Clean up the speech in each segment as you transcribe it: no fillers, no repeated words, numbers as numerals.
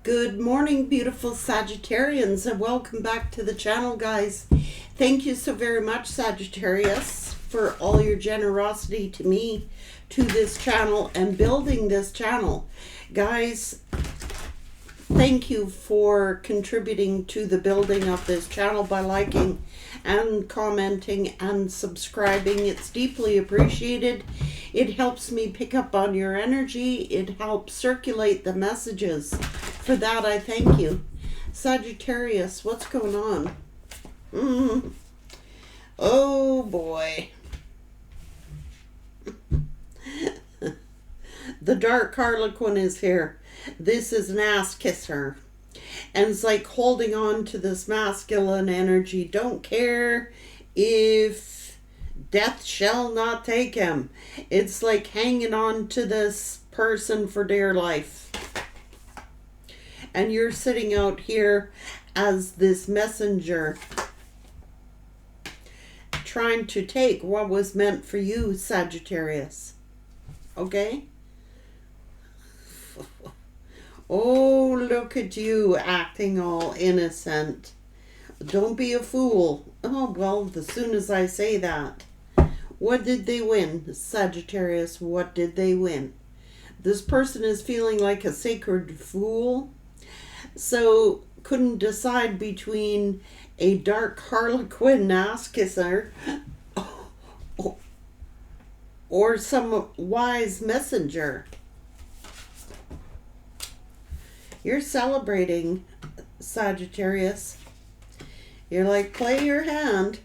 Good morning, beautiful Sagittarians, and welcome back to the channel, guys. Thank you so very much, Sagittarius, for all your generosity to me, to this channel, and building this channel. Guys, thank you for contributing to the building of this channel by liking and commenting and subscribing. It's deeply appreciated. It helps me pick up on your energy. It helps circulate the messages. For that, I thank you. Sagittarius, what's going on? Oh boy. The dark Harlequin is here. This is an ass kisser. And it's like holding on to this masculine energy. Don't care if death shall not take him. It's like hanging on to this person for dear life. And you're sitting out here as this messenger, trying to take what was meant for you, Sagittarius. Okay? Oh, look at you acting all innocent. Don't be a fool. Oh, well, as soon as I say that. What did they win, Sagittarius? What did they win? This person is feeling like a sacred fool. So couldn't decide between a dark Harlequin ass kisser or some wise messenger. You're celebrating, Sagittarius. You're like, play your hand.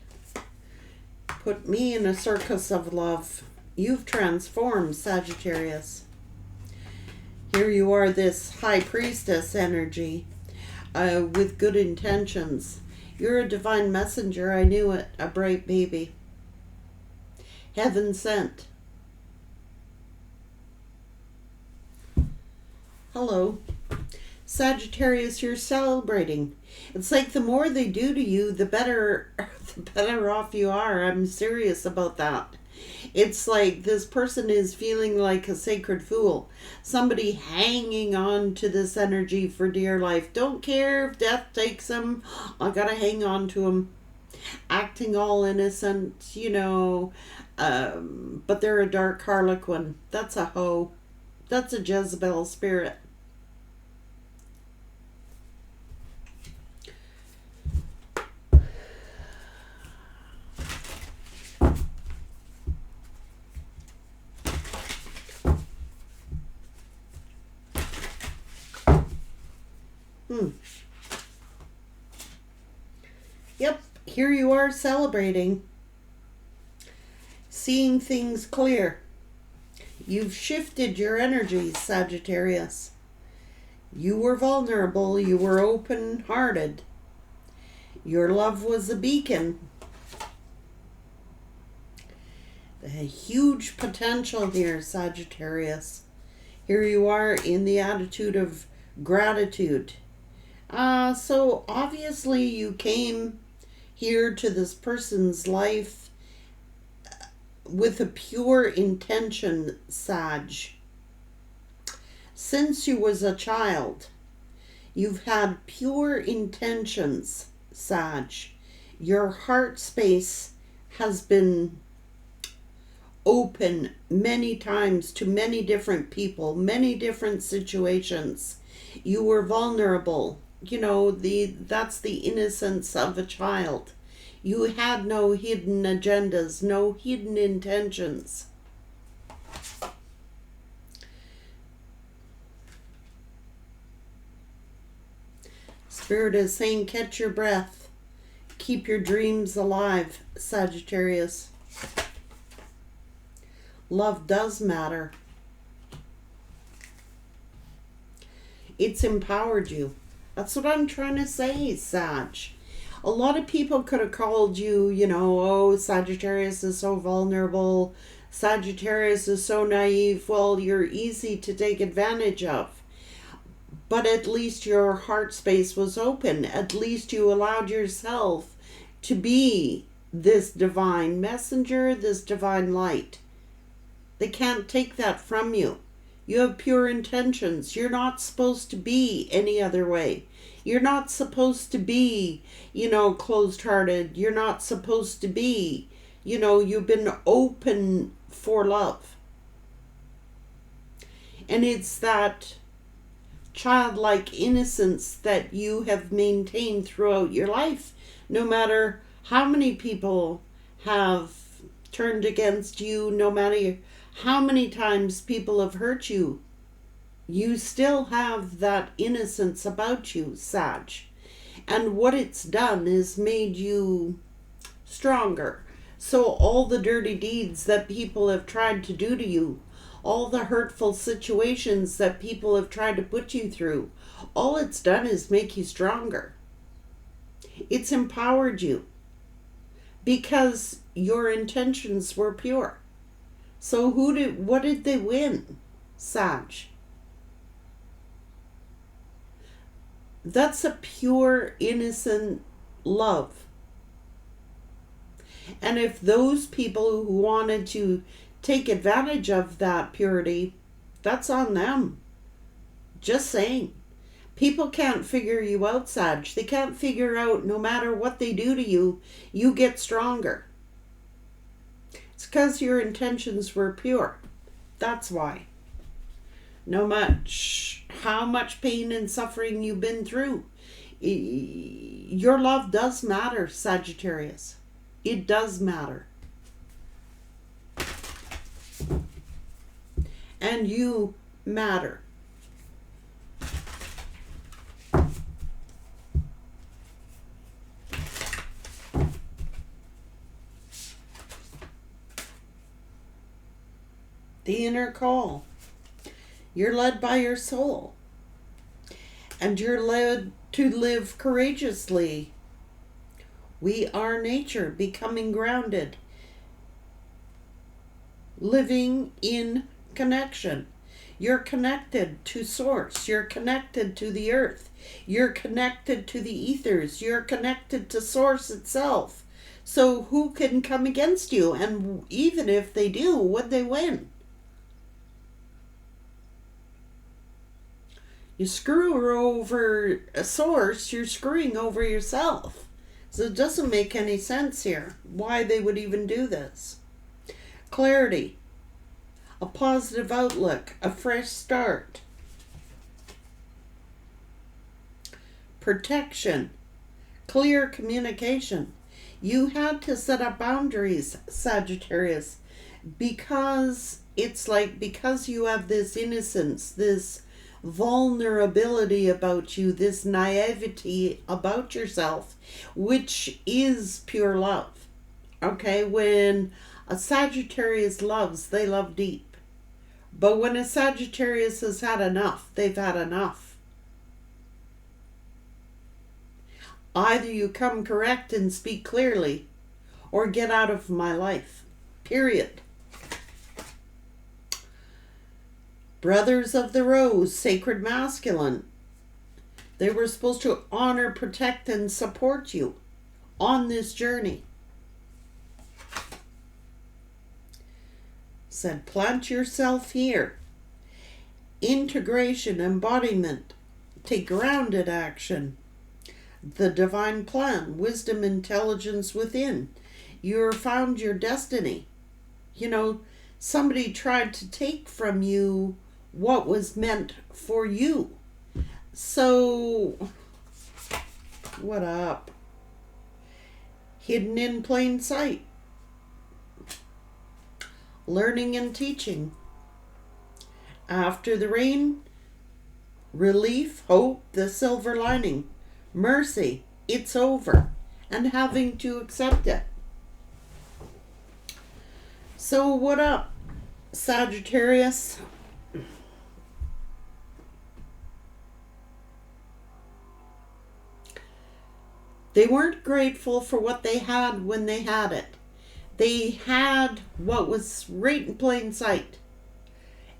Put me in a circus of love. You've transformed, Sagittarius. Here you are, this high priestess energy with good intentions. You're a divine messenger. I knew it. A bright baby. Heaven sent. Hello. Sagittarius, you're celebrating. It's like the more they do to you, the better off you are. I'm serious about that. It's like this person is feeling like a sacred fool. Somebody hanging on to this energy for dear life. Don't care if death takes them. I gotta hang on to them. Acting all innocent, you know. But they're a dark Harlequin. That's a hoe. That's a Jezebel spirit. Yep, here you are celebrating, seeing things clear. You've shifted your energies, Sagittarius. You were vulnerable, you were open-hearted. Your love was a beacon. A huge potential here, Sagittarius. Here you are in the attitude of gratitude. So obviously you came here to this person's life with a pure intention, Sag. Since you was a child, you've had pure intentions, Sag. Your heart space has been open many times to many different people, many different situations. You were vulnerable. You know, that's the innocence of a child. You had no hidden agendas, no hidden intentions. Spirit is saying, catch your breath. Keep your dreams alive, Sagittarius. Love does matter. It's empowered you. That's what I'm trying to say, Sag. A lot of people could have called you, you know, oh, Sagittarius is so vulnerable. Sagittarius is so naive. Well, you're easy to take advantage of. But at least your heart space was open. At least you allowed yourself to be this divine messenger, this divine light. They can't take that from you. You have pure intentions. You're not supposed to be any other way. You're not supposed to be, closed-hearted. You're not supposed to be, you've been open for love. And it's that childlike innocence that you have maintained throughout your life. No matter how many people have turned against you, no matter how many times people have hurt you, you still have that innocence about you, Sag. And what it's done is made you stronger. So all the dirty deeds that people have tried to do to you, all the hurtful situations that people have tried to put you through, all it's done is make you stronger. It's empowered you because your intentions were pure. So what did they win, Sag? That's a pure, innocent love. And if those people who wanted to take advantage of that purity, that's on them. Just saying. People can't figure you out, Sag. They can't figure out, no matter what they do to you, you get stronger. It's because your intentions were pure. That's why. No matter how much pain and suffering you've been through, your love does matter, Sagittarius. It does matter. And you matter. The inner call. You're led by your soul. And you're led to live courageously. We are nature, becoming grounded. Living in connection. You're connected to source. You're connected to the earth. You're connected to the ethers. You're connected to source itself. So who can come against you? And even if they do, would they win? You screw over a source, you're screwing over yourself. So it doesn't make any sense here why they would even do this. Clarity, a positive outlook, a fresh start. Protection, clear communication. You had to set up boundaries, Sagittarius, because because you have this innocence, this vulnerability about you, this naivety about yourself, which is pure love. Okay, when a Sagittarius loves, they love deep. But when a Sagittarius has had enough, they've had enough. Either you come correct and speak clearly, or get out of my life. Period. Brothers of the Rose, sacred masculine. They were supposed to honor, protect, and support you on this journey. Said, plant yourself here. Integration, embodiment. Take grounded action. The divine plan, wisdom, intelligence within. You found your destiny. Somebody tried to take from you what was meant for you. So, what up? Hidden in plain sight. Learning and teaching. After the rain, relief, hope, the silver lining. Mercy, it's over. And having to accept it. So what up, Sagittarius? They weren't grateful for what they had when they had it. They had what was right in plain sight.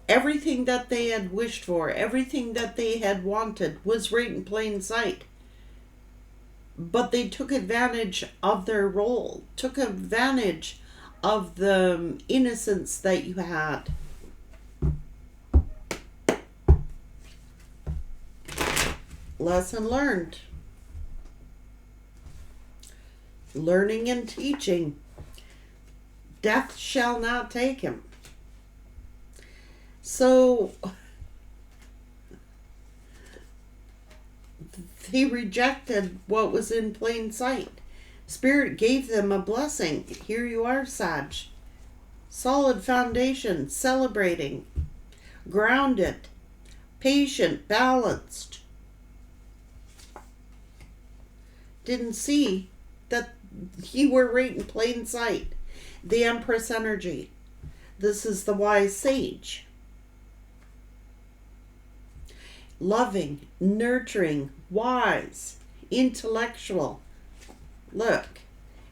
Everything that they had wished for, everything that they had wanted was right in plain sight. But they took advantage of their role, took advantage of the innocence that you had. Lesson learned. Learning and teaching. Death shall not take him. So they rejected what was in plain sight. Spirit gave them a blessing. Here you are, Sag. Solid foundation, celebrating, grounded, patient, balanced. Didn't see that you were right in plain sight. The Empress energy. This is the wise sage. Loving, nurturing, wise, intellectual. Look,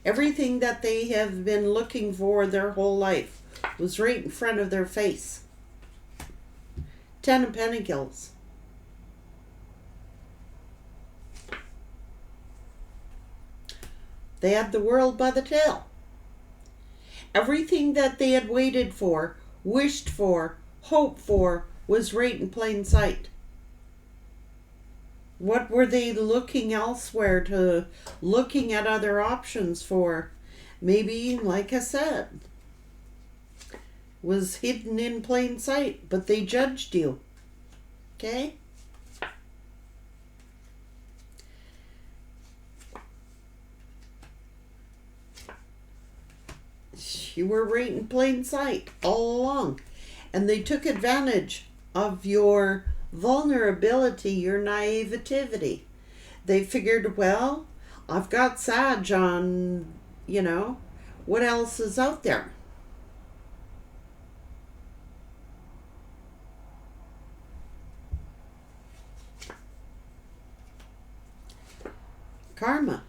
everything that they have been looking for their whole life was right in front of their face. 10 of Pentacles. They had the world by the tail. Everything that they had waited for, wished for, hoped for, was right in plain sight. What were they looking elsewhere to, looking at other options for? Maybe, like I said, was hidden in plain sight, but they judged you. Okay? You were right in plain sight all along. And they took advantage of your vulnerability, your naivety. They figured, well, I've got Sag on, what else is out there? Karma.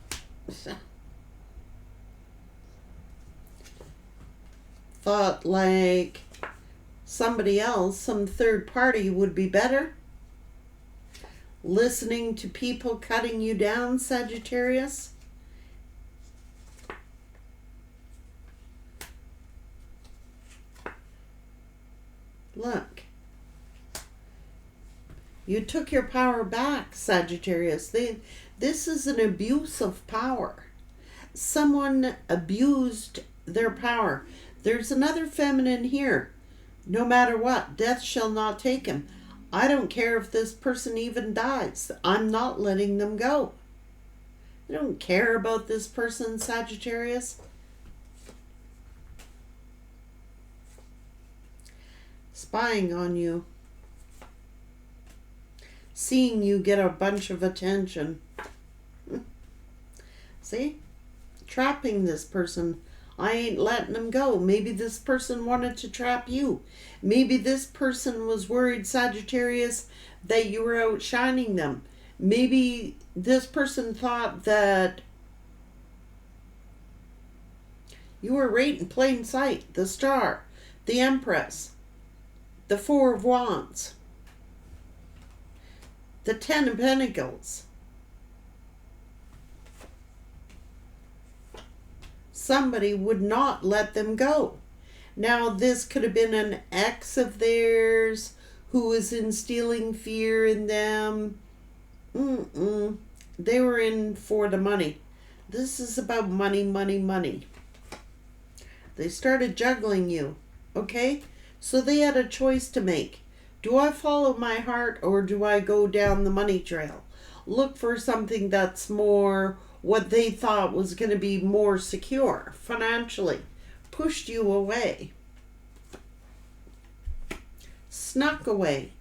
Thought like somebody else, some third party would be better. Listening to people cutting you down, Sagittarius. Look. You took your power back, Sagittarius. This is an abuse of power. Someone abused their power. There's another feminine here. No matter what, death shall not take him. I don't care if this person even dies. I'm not letting them go. I don't care about this person, Sagittarius. Spying on you. Seeing you get a bunch of attention. See? Trapping this person. I ain't letting them go. Maybe this person wanted to trap you. Maybe this person was worried, Sagittarius, that you were outshining them. Maybe this person thought that you were right in plain sight. The Star, the Empress, the Four of Wands, the 10 of Pentacles. Somebody would not let them go. Now, this could have been an ex of theirs who was instilling fear in them. They were in for the money. This is about money, money, money. They started juggling you, okay? So they had a choice to make. Do I follow my heart or do I go down the money trail? Look for something that's more what they thought was going to be more secure financially. Pushed you away. Snuck away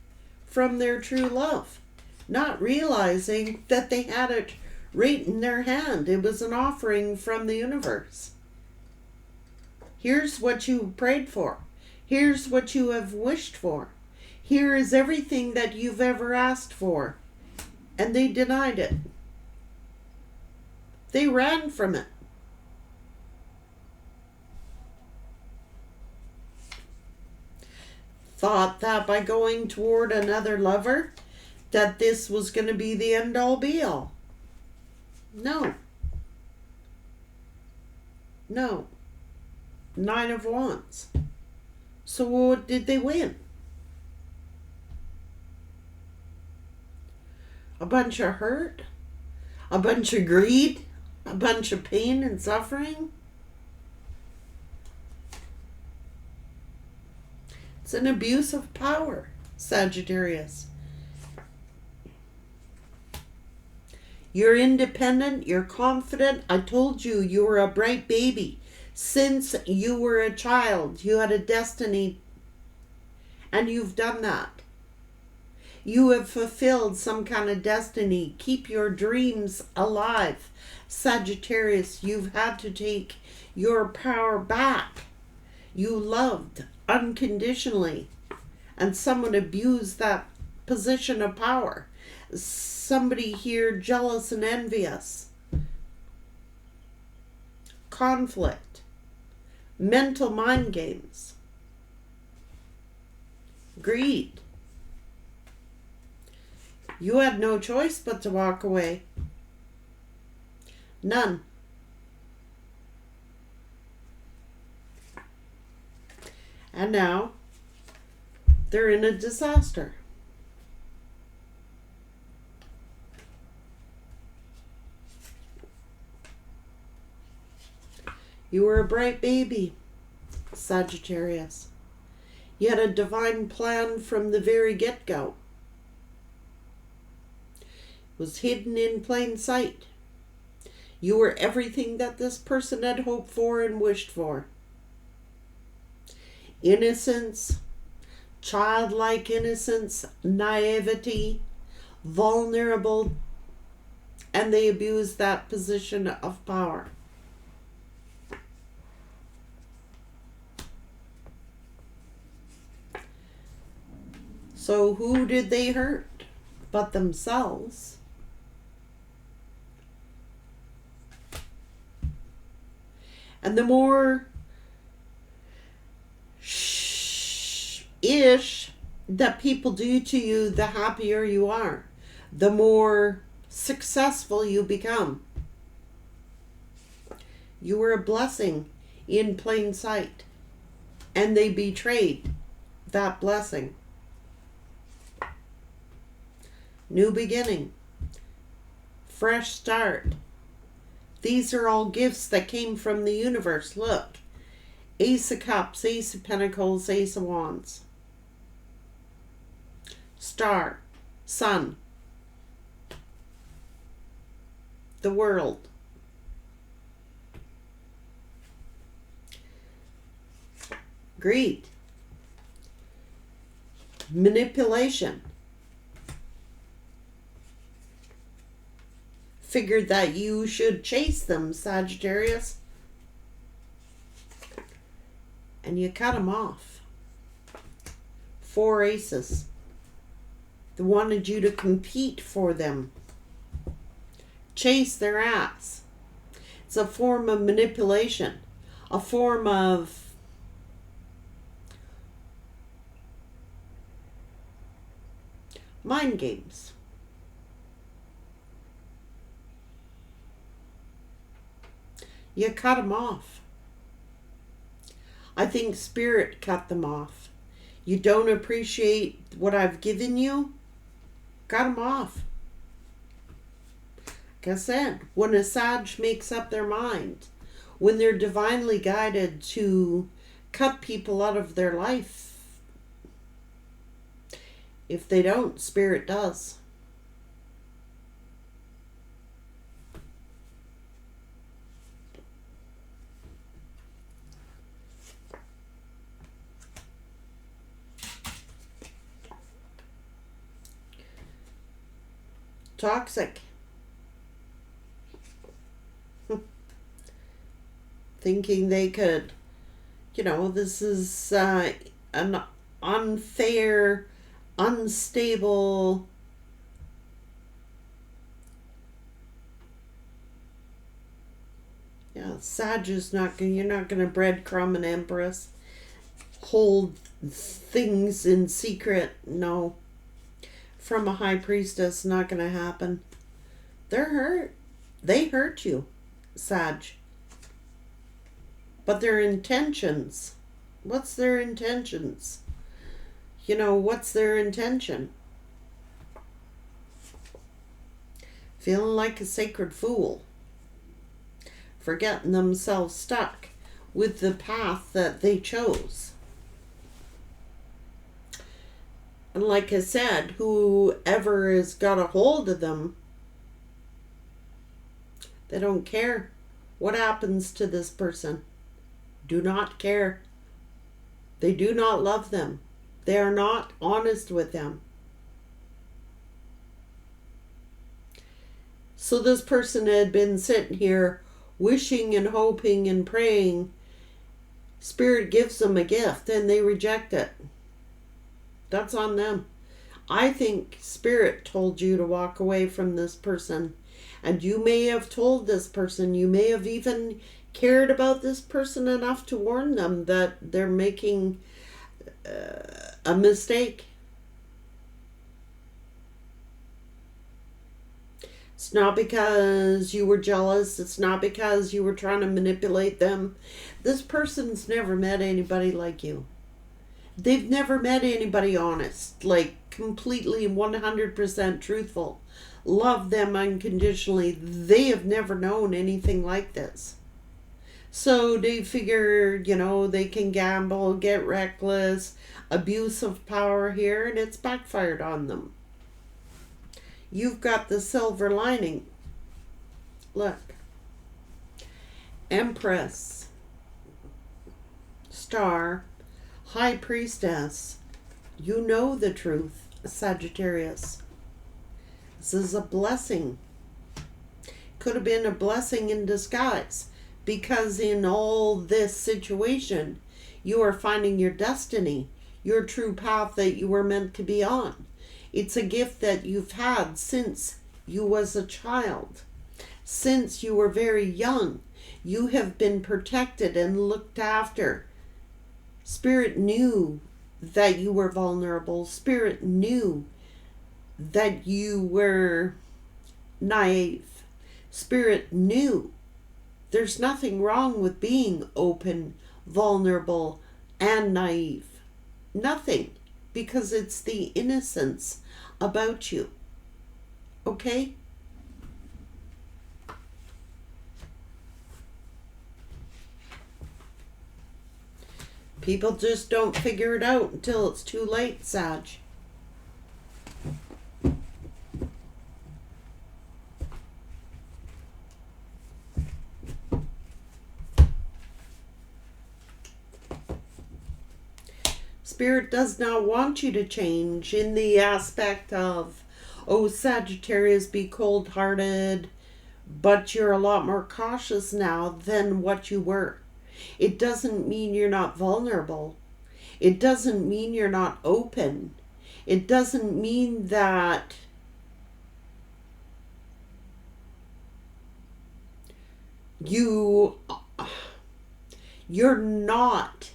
from their true love. Not realizing that they had it right in their hand. It was an offering from the universe. Here's what you prayed for. Here's what you have wished for. Here is everything that you've ever asked for. And they denied it. They ran from it. Thought that by going toward another lover, that this was going to be the end-all be-all. No. No. 9 of Wands. So what did they win? A bunch of hurt, a bunch of greed, a bunch of pain and suffering. It's an abuse of power, Sagittarius. You're independent, you're confident. I told you, you were a bright baby. Since you were a child, you had a destiny, and you've done that. You have fulfilled some kind of destiny. Keep your dreams alive. Sagittarius, you've had to take your power back. You loved unconditionally, and someone abused that position of power. Somebody here jealous and envious. Conflict. Mental mind games. Greed. You had no choice but to walk away. None. And now they're in a disaster. You were a bright baby, Sagittarius. You had a divine plan from the very get-go. It was hidden in plain sight. You were everything that this person had hoped for and wished for. Innocence, childlike innocence, naivety, vulnerable, and they abused that position of power. So who did they hurt but themselves? And the more ish that people do to you, the happier you are. The more successful you become. You were a blessing in plain sight. And they betrayed that blessing. New beginning. Fresh start. These are all gifts that came from the universe. Look. Ace of Cups, Ace of Pentacles, Ace of Wands. Star. Sun. The world. Greed. Manipulation. Figured that you should chase them, Sagittarius. And you cut them off. 4 aces. They wanted you to compete for them. Chase their ass. It's a form of manipulation. A form of mind games. You cut them off. I think Spirit cut them off. You don't appreciate what I've given you? Cut them off. Like I said, when a Sag makes up their mind, when they're divinely guided to cut people out of their life, if they don't, Spirit does. Toxic. Thinking they could, this is an unfair, unstable, Sag is not going, you're not going to breadcrumb an Empress, hold things in secret. No. From a High Priestess, not going to happen. They're hurt. They hurt you, Sag. But their intentions, what's their intentions? What's their intention? feeling like a sacred fool, forgetting themselves stuck with the path that they chose. And like I said, whoever has got a hold of them, they don't care what happens to this person. Do not care. They do not love them. They are not honest with them. So this person had been sitting here wishing and hoping and praying. Spirit gives them a gift and they reject it. That's on them. I think Spirit told you to walk away from this person. And you may have told this person, you may have even cared about this person enough to warn them that they're making a mistake. It's not because you were jealous. It's not because you were trying to manipulate them. This person's never met anybody like you. They've never met anybody honest, like completely 100% truthful. Love them unconditionally. They have never known anything like this. So they figure, they can gamble, get reckless, abuse of power here, and it's backfired on them. You've got the silver lining. Look. Empress. Star. High Priestess. You know the truth, Sagittarius. This is a blessing. Could have been a blessing in disguise, because in all this situation, you are finding your destiny, your true path that you were meant to be on. It's a gift that you've had since you was a child. Since you were very young, you have been protected and looked after. Spirit knew that you were vulnerable. Spirit knew that you were naive. Spirit knew there's nothing wrong with being open, vulnerable, and naive. Nothing, because it's the innocence about you. Okay? People just don't figure it out until it's too late, Sag. Spirit does not want you to change in the aspect of, oh, Sagittarius, be cold-hearted, but you're a lot more cautious now than what you were. It doesn't mean you're not vulnerable. It doesn't mean you're not open. It doesn't mean that you're not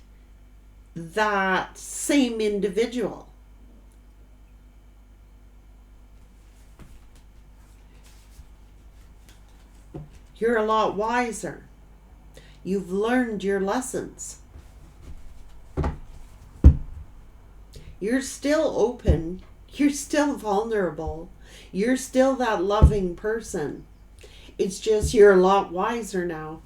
that same individual. You're a lot wiser. You've learned your lessons. You're still open. You're still vulnerable. You're still that loving person. It's just you're a lot wiser now.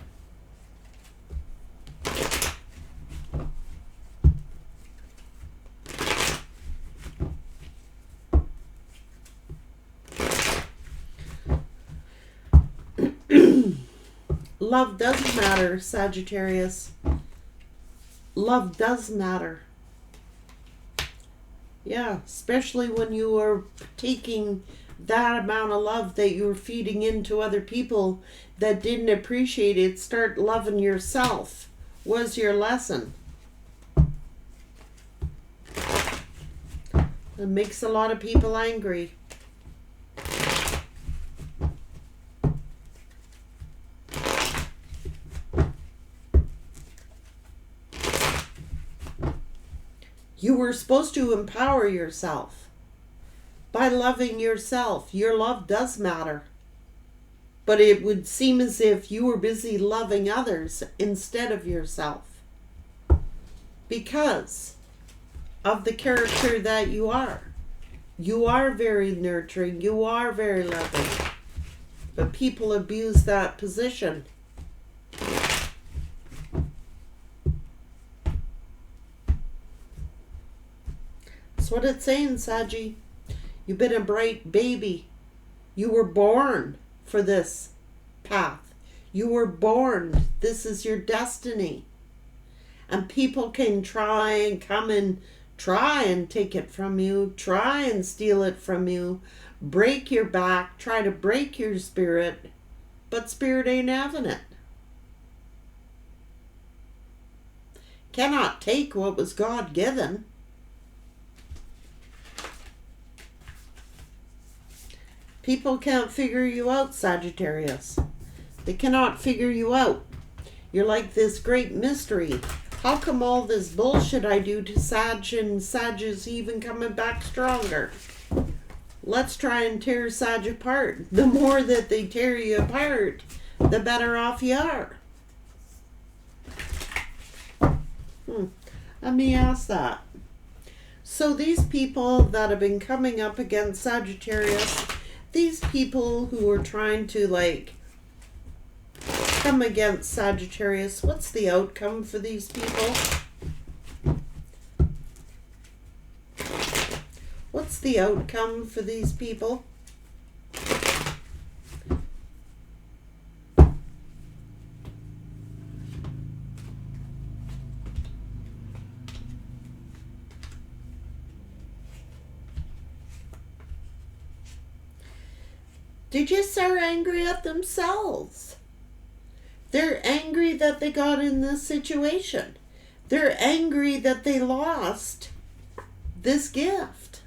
Love does matter, Sagittarius. Love does matter. Yeah, especially when you are taking that amount of love that you were feeding into other people that didn't appreciate it. Start loving yourself was your lesson. It makes a lot of people angry. You were supposed to empower yourself by loving yourself. Your love does matter. But it would seem as if you were busy loving others instead of yourself, because of the character that you are. You are very nurturing. You are very loving. But people abuse that position. That's what it's saying, Saggy. You've been a bright baby. You were born for this path. You were born. This is your destiny. And people can try and come and try and take it from you, try and steal it from you, break your back, try to break your spirit, but spirit ain't having it. Cannot take what was God given. People can't figure you out, Sagittarius. They cannot figure you out. You're like this great mystery. How come all this bullshit I do to Sag and Sag is even coming back stronger? Let's try and tear Sag apart. The more that they tear you apart, the better off you are. Let me ask that. So these people that have been coming up against Sagittarius, these people who are trying to come against Sagittarius, what's the outcome for these people? What's the outcome for these people? They just are angry at themselves. They're angry that they got in this situation. They're angry that they lost this gift.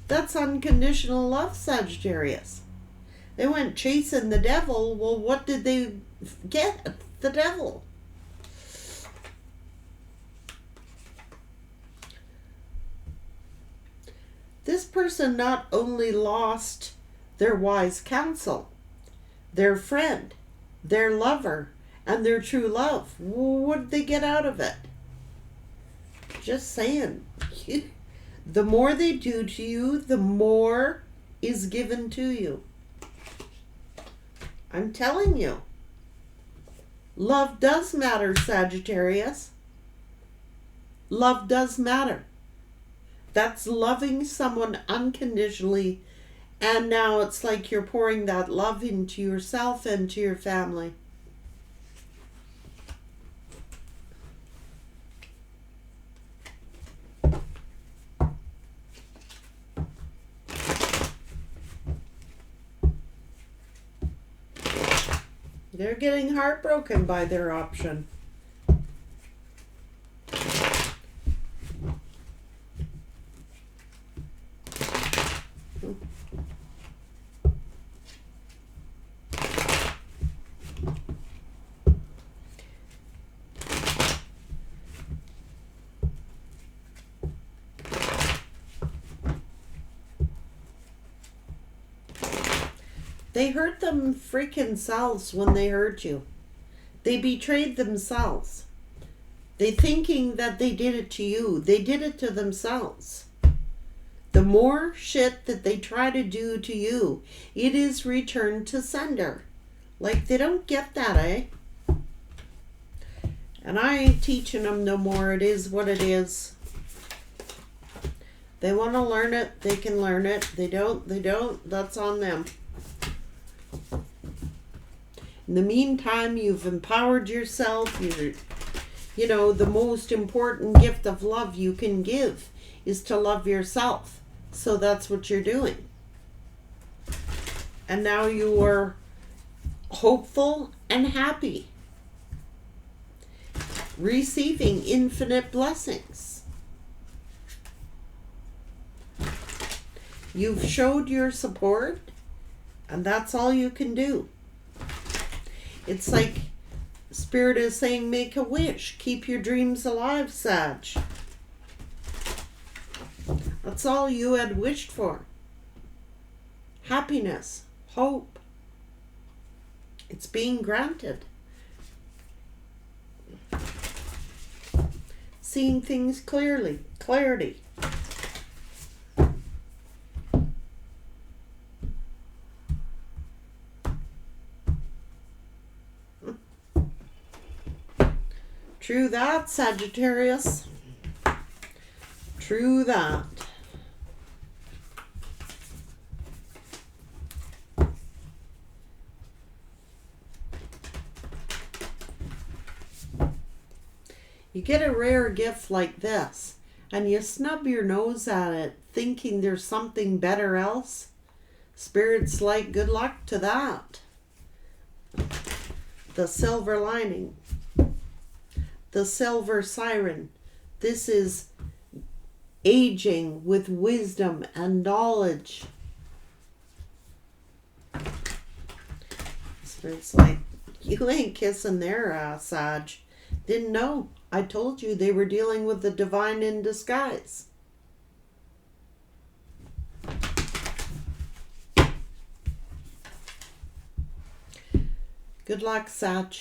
That's unconditional love, Sagittarius. They went chasing the devil. Well, what did they get? The devil. This person not only lost their wise counsel, their friend, their lover, and their true love. What did they get out of it? Just saying. The more they do to you, the more is given to you. I'm telling you. Love does matter, Sagittarius. Love does matter. That's loving someone unconditionally. And now it's like you're pouring that love into yourself and to your family. They're getting heartbroken by their option. They hurt them freaking selves when they hurt you. They betrayed themselves. They thinking that they did it to you. They did it to themselves. The more shit that they try to do to you, it is returned to sender. Like they don't get that, eh? And I ain't teaching them no more. It is what it is. They want to learn it, they can learn it. They don't, that's on them. In the meantime, you've empowered yourself. You know, the most important gift of love you can give is to love yourself. So that's what you're doing. And now you are hopeful and happy, receiving infinite blessings. You've showed your support, and that's all you can do. It's like Spirit is saying, make a wish. Keep your dreams alive, Sag. That's all you had wished for. Happiness, hope. It's being granted. Seeing things clearly, clarity. True that, Sagittarius. True that. You get a rare gift like this, and you snub your nose at it, thinking there's something better else. Spirit's like, good luck to that. The silver lining. The silver siren. This is aging with wisdom and knowledge. Spirit's like, you ain't kissing their ass, Sag. Didn't know. I told you they were dealing with the divine in disguise. Good luck, Sag.